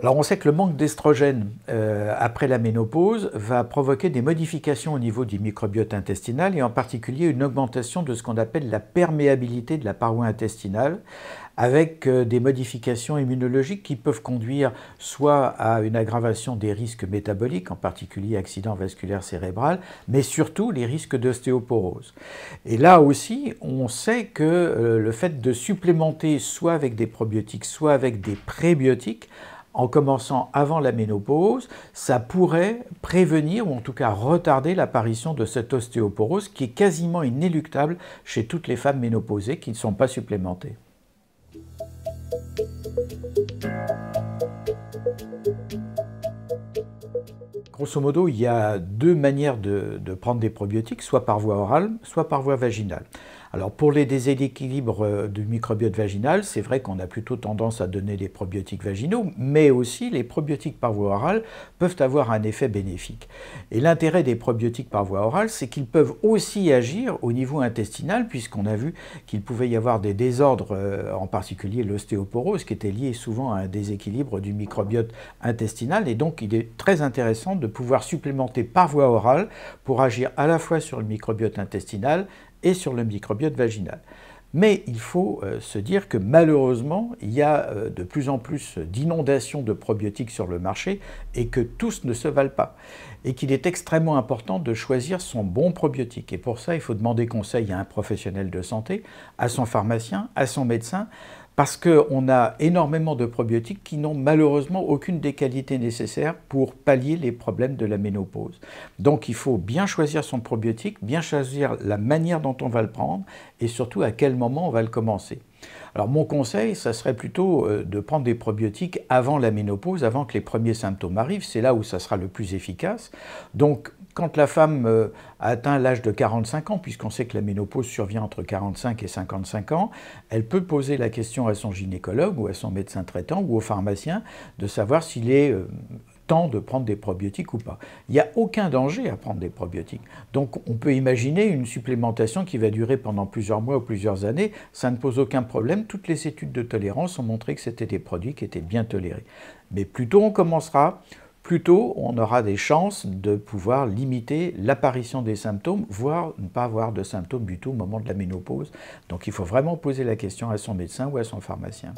Alors on sait que le manque d'estrogène après la ménopause va provoquer des modifications au niveau du microbiote intestinal et en particulier une augmentation de ce qu'on appelle la perméabilité de la paroi intestinale avec des modifications immunologiques qui peuvent conduire soit à une aggravation des risques métaboliques, en particulier accident vasculaire cérébral, mais surtout les risques d'ostéoporose. Et là aussi, on sait que le fait de supplémenter soit avec des probiotiques, soit avec des prébiotiques, en commençant avant la ménopause, ça pourrait prévenir ou en tout cas retarder l'apparition de cette ostéoporose qui est quasiment inéluctable chez toutes les femmes ménopausées qui ne sont pas supplémentées. Grosso modo, il y a deux manières de prendre des probiotiques, soit par voie orale, soit par voie vaginale. Alors pour les déséquilibres du microbiote vaginal, c'est vrai qu'on a plutôt tendance à donner des probiotiques vaginaux, mais aussi les probiotiques par voie orale peuvent avoir un effet bénéfique. Et l'intérêt des probiotiques par voie orale, c'est qu'ils peuvent aussi agir au niveau intestinal, puisqu'on a vu qu'il pouvait y avoir des désordres, en particulier l'ostéoporose, qui était liée souvent à un déséquilibre du microbiote intestinal, et donc il est très intéressant de pouvoir supplémenter par voie orale pour agir à la fois sur le microbiote intestinal et sur le microbiote vaginal. Mais il faut se dire que malheureusement, il y a de plus en plus d'inondations de probiotiques sur le marché et que tous ne se valent pas. Et qu'il est extrêmement important de choisir son bon probiotique. Et pour ça, il faut demander conseil à un professionnel de santé, à son pharmacien, à son médecin, parce qu'on a énormément de probiotiques qui n'ont malheureusement aucune des qualités nécessaires pour pallier les problèmes de la ménopause. Donc il faut bien choisir son probiotique, bien choisir la manière dont on va le prendre et surtout à quel moment on va le commencer. Alors mon conseil, ça serait plutôt de prendre des probiotiques avant la ménopause, avant que les premiers symptômes arrivent. C'est là où ça sera le plus efficace. Donc quand la femme a atteint l'âge de 45 ans, puisqu'on sait que la ménopause survient entre 45 et 55 ans, elle peut poser la question à son gynécologue ou à son médecin traitant ou au pharmacien de savoir s'il est temps de prendre des probiotiques ou pas. Il n'y a aucun danger à prendre des probiotiques. Donc on peut imaginer une supplémentation qui va durer pendant plusieurs mois ou plusieurs années. Ça ne pose aucun problème. Toutes les études de tolérance ont montré que c'était des produits qui étaient bien tolérés. Mais plus tôt on commencera, plus tôt on aura des chances de pouvoir limiter l'apparition des symptômes, voire ne pas avoir de symptômes du tout au moment de la ménopause. Donc il faut vraiment poser la question à son médecin ou à son pharmacien.